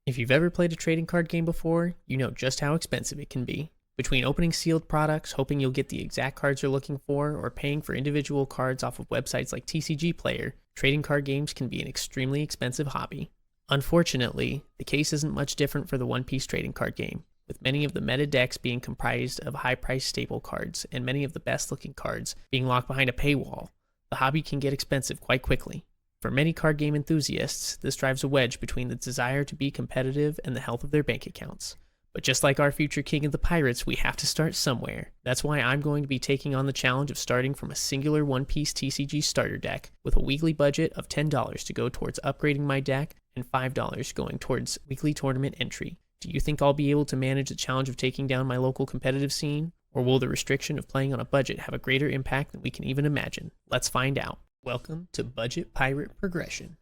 If you've ever played a trading card game before, you know just how expensive it can be. Between opening sealed products, hoping you'll get the exact cards you're looking for, or paying for individual cards off of websites like TCG Player, trading card games can be an extremely expensive hobby. Unfortunately, the case isn't much different for the One Piece trading card game, with many of the meta decks being comprised of high-priced staple cards and many of the best-looking cards being locked behind a paywall. The hobby can get expensive quite quickly. For many card game enthusiasts, this drives a wedge between the desire to be competitive and the health of their bank accounts. But just like our future king of the pirates, we have to start somewhere. That's why I'm going to be taking on the challenge of starting from a singular One Piece TCG starter deck with a weekly budget of $10 to go towards upgrading my deck and $5 going towards weekly tournament entry. Do you think I'll be able to manage the challenge of taking down my local competitive scene? Or will the restriction of playing on a budget have a greater impact than we can even imagine? Let's find out. Welcome to Budget Pirate Progression.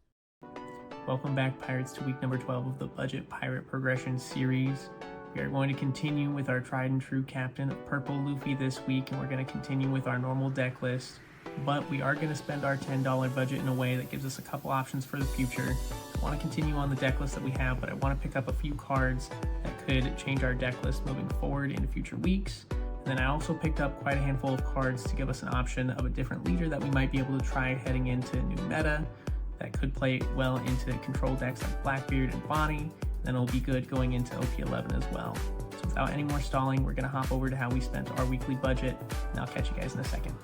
Welcome back, Pirates, to week number 12 of the Budget Pirate Progression series. We are going to continue with our tried and true captain of Purple Luffy this week, and we're going to continue with our normal deck list. But we are going to spend our $10 budget in a way that gives us a couple options for the future. I want to continue on the deck list that we have, but I want to pick up a few cards that could change our deck list moving forward into future weeks. And then I also picked up quite a handful of cards to give us an option of a different leader that we might be able to try heading into new meta that could play well into control decks like Blackbeard and Bonnie. Then it'll be good going into OP11 as well. So without any more stalling, we're going to hop over to how we spent our weekly budget, and I'll catch you guys in a second.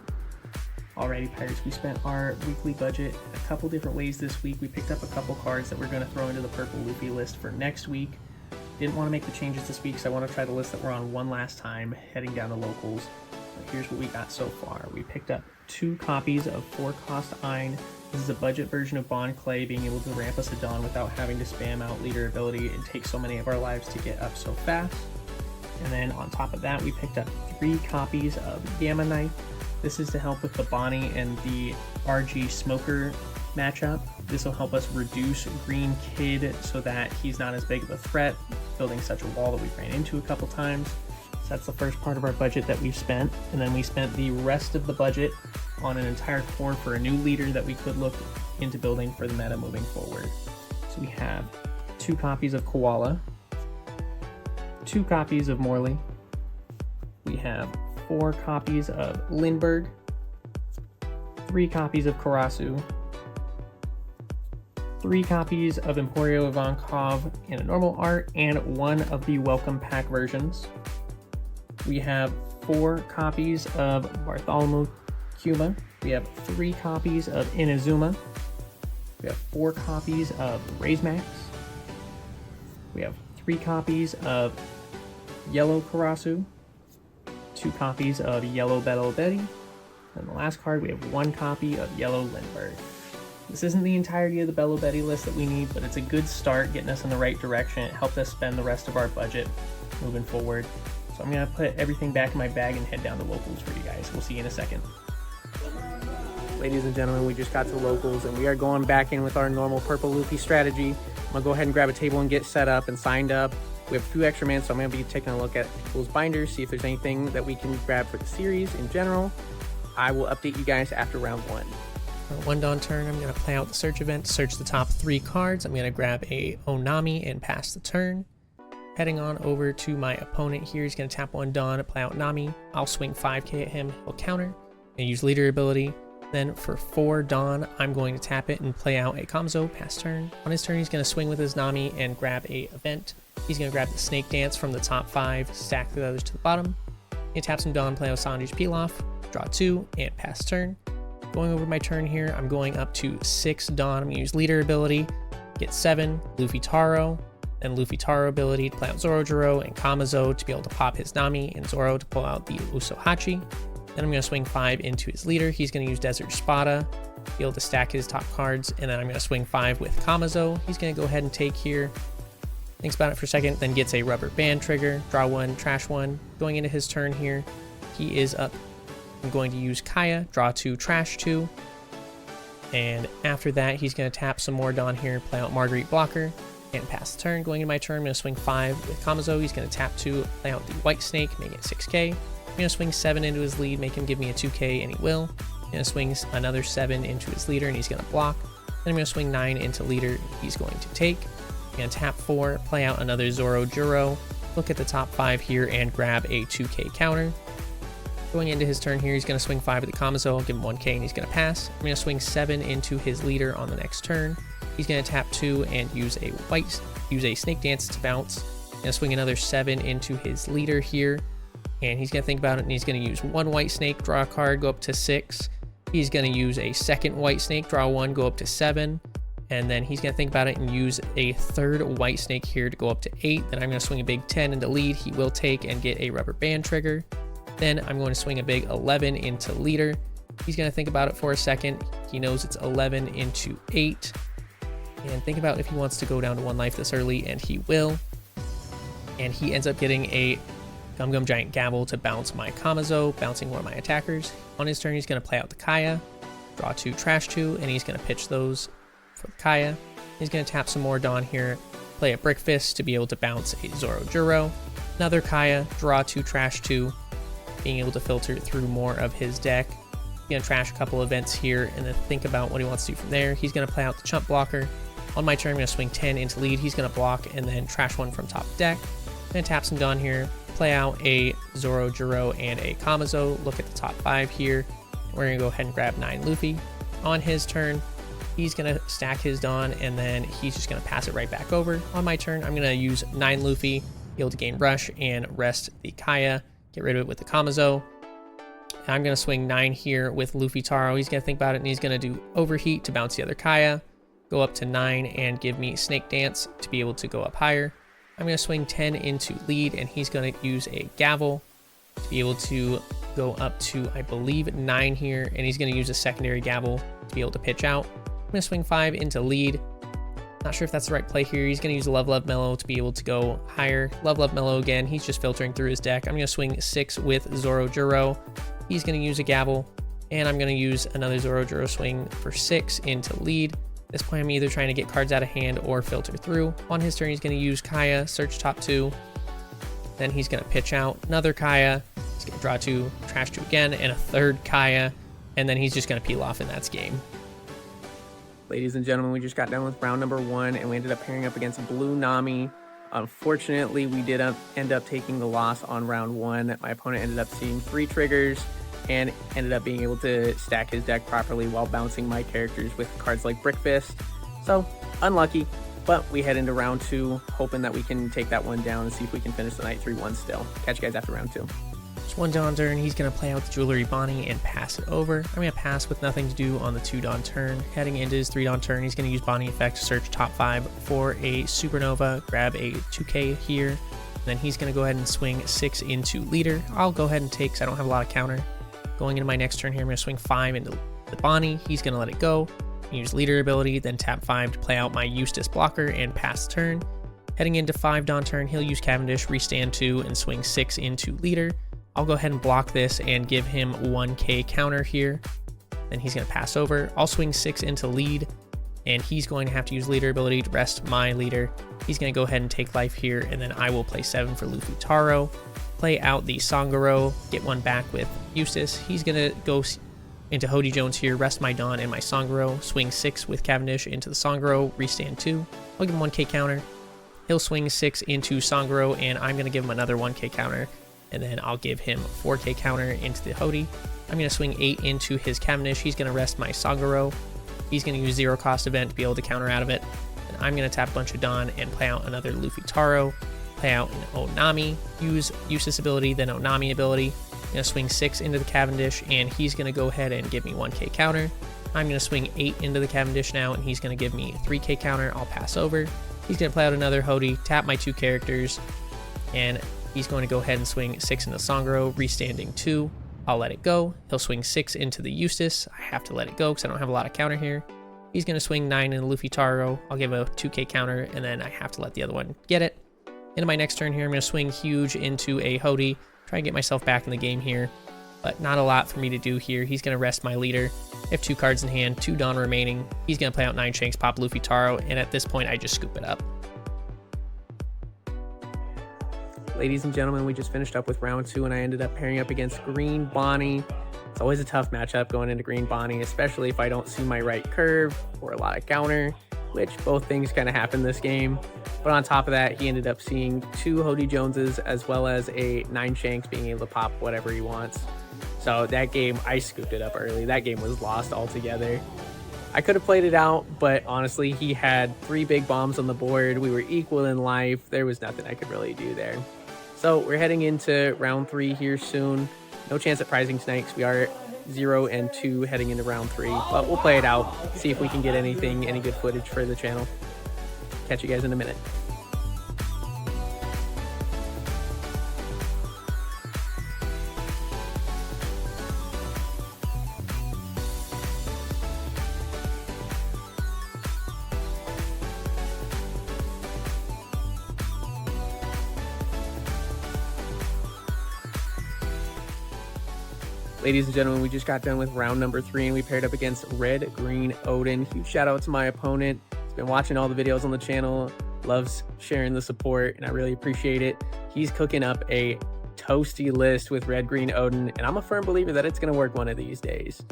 Alrighty, Pirates, we spent our weekly budget a couple different ways this week. We picked up a couple cards that we're going to throw into the Purple Luffy list for next week. Didn't want to make the changes this week because I want to try the list that we're on one last time, heading down to locals. But here's what we got so far. We picked up 2 copies of 4-cost Ein. This is a budget version of Bond Clay, being able to ramp us a Dawn without having to spam out leader ability and take so many of our lives to get up so fast. And then on top of that, we picked up 3 copies of Gamma Knife. This is to help with the Bonnie and the RG Smoker matchup. This will help us reduce Green Kid so that he's not as big of a threat, building such a wall that we ran into a couple times. So that's the first part of our budget that we've spent. And then we spent the rest of the budget on an entire core for a new leader that we could look into building for the meta moving forward. So we have 2 copies of Koala, 2 copies of Morley, we have 4 copies of Lindbergh, 3 copies of Karasu, 3 copies of Emporio Ivankov in a normal art, and 1 of the welcome pack versions. We have 4 copies of Bartholomew Kuma. We have 3 copies of Inazuma. We have 4 copies of Raisemax. We have 3 copies of Yellow Karasu, 2 copies of Yellow Belo Betty, and the last card we have 1 copy of Yellow Lindbergh. This isn't the entirety of the Belo Betty list that we need, but it's a good start getting us in the right direction. It helped us spend the rest of our budget moving forward. So I'm going to put everything back in my bag and head down to locals for you guys. We'll see you in a second. Ladies and gentlemen, we just got to locals and we are going back in with our normal Purple Luffy strategy. I'm going to go ahead and grab a table and get set up and signed up. We have 2 extra minutes, so I'm going to be taking a look at people's binders, see if there's anything that we can grab for the series in general. I will update you guys after round 1. For 1 Dawn turn, I'm going to play out the search event, search the top 3 cards. I'm going to grab a Onami and pass the turn. Heading on over to my opponent here, he's going to tap 1 Dawn, play out Nami. I'll swing 5k at him, he'll counter, and use leader ability. Then for 4 Dawn, I'm going to tap it and play out a Kamzo, pass turn. On his turn, he's going to swing with his Nami and grab a event. He's going to grab the Snake Dance from the top 5, stack the others to the bottom. He taps some Dawn, play out Sanji's Pilaf, draw 2, and pass turn. Going over my turn here, I'm going up to 6 Dawn. I'm going to use leader ability, get 7, Luffy Taro, then Luffy Taro ability to play out Zorojiro and Kamazo to be able to pop his Nami, and Zoro to pull out the Usohachi. Then I'm going to swing 5 into his leader. He's going to use Desert Spada to be able to stack his top cards, and then I'm going to swing 5 with Kamazo. He's going to go ahead and take here. Thinks about it for a second, then gets a rubber band trigger, draw 1, trash 1. Going into his turn here, he is up. I'm going to use Kaya, draw 2, trash 2. And after that, he's going to tap some more Dawn here, play out Marguerite Blocker, and pass the turn. Going into my turn, I'm going to swing 5 with Kamazo. He's going to tap 2, play out the White Snake, making it 6k. I'm going to swing 7 into his lead, make him give me a 2k, and he will. I'm going to swing another 7 into his leader, and he's going to block. Then I'm going to swing 9 into leader, he's going to take. And tap 4, play out another Zoro Juro, look at the top 5 here and grab a 2k counter. Going into his turn here, he's going to swing 5 at the Kamazo, I'll give him 1k and he's going to pass. I'm going to swing 7 into his leader on the next turn. He's going to tap 2 and use a Snake Dance to bounce. Going to swing another 7 into his leader here, and he's going to think about it, and he's going to use 1 white snake, draw a card, go up to 6. He's going to use a second white snake, draw 1, go up to 7. And then he's going to think about it and use a third white snake here to go up to 8. Then I'm going to swing a big 10 into lead. He will take and get a rubber band trigger. Then I'm going to swing a big 11 into leader. He's going to think about it for a second. He knows it's 11 into 8. And think about if he wants to go down to 1 life this early, and he will. And he ends up getting a Gum Gum Giant Gavel to bounce my Kamazo, bouncing one of my attackers. On his turn, he's going to play out the Kaya, draw 2, trash 2, and he's going to pitch those for the Kaya. He's going to tap some more Dawn here, play a Brick Fist to be able to bounce a Zoro Juro, another Kaya, draw 2, trash 2, being able to filter through more of his deck. He's going to trash a couple events here and then think about what he wants to do from there. He's going to play out the Chump Blocker. On my turn, I'm going to swing 10 into lead. He's going to block and then trash 1 from top deck. I'm going to tap some Dawn here, play out a Zoro Juro and a Kamazo. Look at the top 5 here. We're going to go ahead and grab 9 Luffy. On his turn, he's going to stack his Dawn, and then he's just going to pass it right back over. On my turn, I'm going to use 9 Luffy, be able to gain Rush and rest the Kaya, get rid of it with the Kamazo. And I'm going to swing 9 here with Luffy Taro. He's going to think about it, and he's going to do Overheat to bounce the other Kaya, go up to 9 and give me Snake Dance to be able to go up higher. I'm going to swing 10 into lead, and he's going to use a Gavel to be able to go up to, I believe, 9 here, and he's going to use a secondary Gavel to be able to pitch out. I'm going to swing 5 into lead. Not sure if that's the right play here. He's going to use a Love Mellow to be able to go higher. Love Mellow again. He's just filtering through his deck. I'm going to swing 6 with Zoro Juro. He's going to use a Gavel, and I'm going to use another Zoro Juro swing for 6 into lead. At this point, I'm either trying to get cards out of hand or filter through. On his turn, he's going to use Kaya, search top 2. Then he's going to pitch out another Kaya. He's going to draw 2, trash 2 again, and a third Kaya. And then he's just going to peel off, and that's game. Ladies and gentlemen, we just got done with round number 1, and we ended up pairing up against Blue Nami. Unfortunately, we did end up taking the loss on round 1. My opponent ended up seeing 3 triggers and ended up being able to stack his deck properly while bouncing my characters with cards like Brick Fist. So, unlucky, but we head into round 2, hoping that we can take that one down and see if we can finish the night 3-1 still. Catch you guys after round 2. Just 1 Dawn turn, he's going to play out the Jewelry Bonnie and pass it over. I'm going to pass with nothing to do on the 2 Dawn turn. Heading into his 3 Dawn turn, he's going to use Bonnie effect to search top 5 for a Supernova, grab a 2k here. And then he's going to go ahead and swing 6 into leader. I'll go ahead and take because I don't have a lot of counter. Going into my next turn here, I'm going to swing 5 into the Bonnie. He's going to let it go. Use leader ability, then tap 5 to play out my Eustace blocker and pass turn. Heading into 5 Dawn turn, he'll use Cavendish, restand 2, and swing 6 into leader. I'll go ahead and block this and give him 1k counter here. Then he's going to pass over. I'll swing 6 into lead, and he's going to have to use leader ability to rest my leader. He's going to go ahead and take life here, and then I will play 7 for Luffy Taro. Play out the Sangoro, get 1 back with Eustace. He's going to go into Hody Jones here, rest my Dawn and my Sangoro, swing 6 with Cavendish into the Sangoro, restand 2. I'll give him 1k counter. He'll swing 6 into Sangoro, and I'm going to give him another 1k counter, and then I'll give him 4k counter into the Hody. I'm going to swing 8 into his Cavendish. He's going to rest my Sangoro. He's going to use 0 cost event to be able to counter out of it. And I'm going to tap a bunch of Dawn and play out another Luffy Taro. Play out an Onami, use Eustace ability, then Onami ability. I'm going to swing 6 into the Cavendish, and he's going to go ahead and give me 1k counter. I'm going to swing 8 into the Cavendish now, and he's going to give me 3k counter. I'll pass over. He's going to play out another Hody, tap my 2 characters, and he's going to go ahead and swing 6 into Sangoro, restanding 2. I'll let it go. He'll swing 6 into the Eustace. I have to let it go because I don't have a lot of counter here. He's going to swing 9 into Luffy Taro. I'll give a 2k counter, and then I have to let the other one get it. Into my next turn here, I'm going to swing huge into a Hody, try and get myself back in the game here, but not a lot for me to do here. He's going to rest my leader. I have 2 cards in hand, 2 Dawn remaining. He's going to play out 9 Shanks, pop Luffy Taro, and at this point, I just scoop it up. Ladies and gentlemen, we just finished up with round 2, and I ended up pairing up against Green Bonnie. It's always a tough matchup going into Green Bonnie, especially if I don't see my right curve or a lot of counter. which both things kind of happened this game. But on top of that, he ended up seeing 2 Hody Joneses as well as a 9 Shanks, being able to pop whatever he wants. So that game, I scooped it up early. That game was lost altogether. I could have played it out, but honestly, he had 3 big bombs on the board. We were equal in life. There was nothing I could really do there. So we're heading into round 3 here soon. No chance at prizing tonight because we are 0-2 heading into round 3, but we'll play it out, see if we can get any good footage for the channel. Catch you guys in a minute. Ladies and gentlemen, we just got done with round number 3 and we paired up against Red Green Odin. Huge shout out to my opponent. He's been watching all the videos on the channel, loves sharing the support, and I really appreciate it. He's cooking up a toasty list with Red Green Odin, and I'm a firm believer that it's going to work one of these days.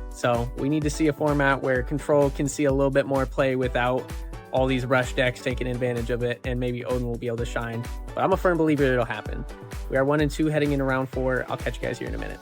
So we need to see a format where Control can see a little bit more play without all these rush decks taking advantage of it, and maybe Odin will be able to shine. But I'm a firm believer it'll happen. We are 1-2 heading into round 4. I'll catch you guys here in a minute.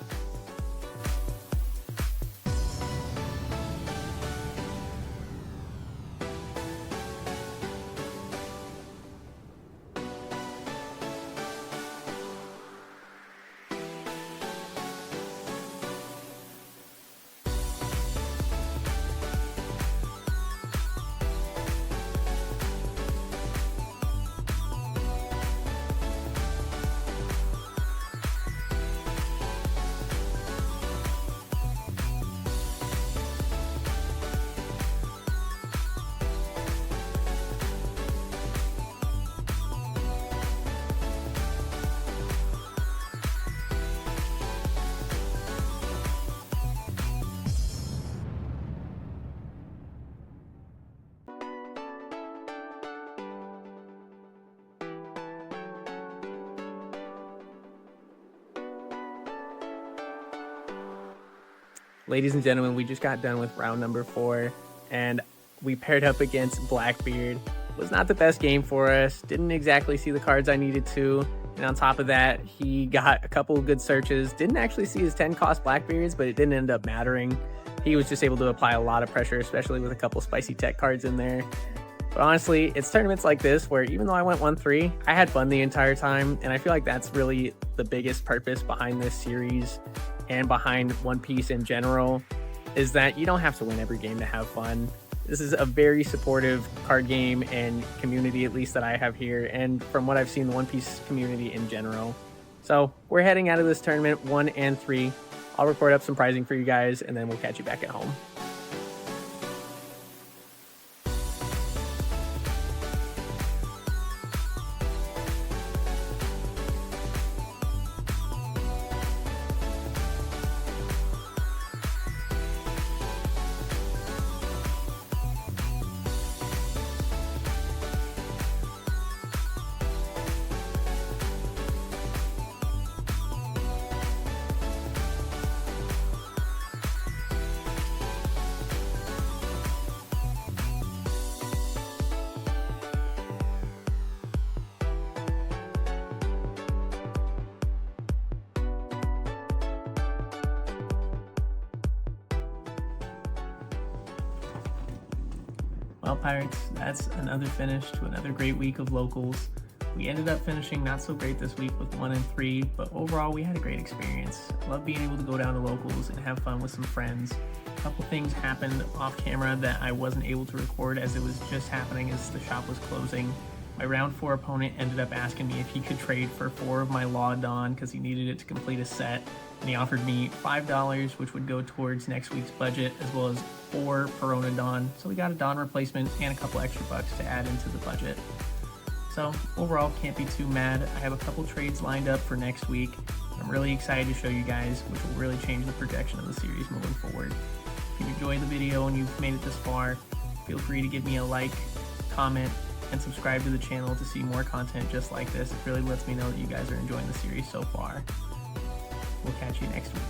Ladies and gentlemen, we just got done with round number 4 and we paired up against Blackbeard. It was not the best game for us. Didn't exactly see the cards I needed to. And on top of that, he got a couple of good searches. Didn't actually see his 10 cost Blackbeards, but it didn't end up mattering. He was just able to apply a lot of pressure, especially with a couple spicy tech cards in there. But honestly, it's tournaments like this where even though I went 1-3, I had fun the entire time. And I feel like that's really the biggest purpose behind this series and behind One Piece in general, is that you don't have to win every game to have fun. This is a very supportive card game and community, at least that I have here, and from what I've seen, the One Piece community in general. So we're heading out of this tournament 1-3. I'll record up some prizing for you guys, and then we'll catch you back at home. Well, Pirates, that's another finish to another great week of locals. We ended up finishing not so great this week with 1-3, but overall we had a great experience. I love being able to go down to locals and have fun with some friends. A couple things happened off camera that I wasn't able to record as it was just happening as the shop was closing. My round 4 opponent ended up asking me if he could trade for 4 of my Law Dawn because he needed it to complete a set, and he offered me $5, which would go towards next week's budget, as well as 4 Perona Dawn. So we got a Dawn replacement and a couple extra bucks to add into the budget. So overall, can't be too mad. I have a couple trades lined up for next week. I'm really excited to show you guys, which will really change the projection of the series moving forward. If you enjoyed the video and you've made it this far, feel free to give me a like, comment, and subscribe to the channel to see more content just like this. It really lets me know that you guys are enjoying the series so far. We'll catch you next week.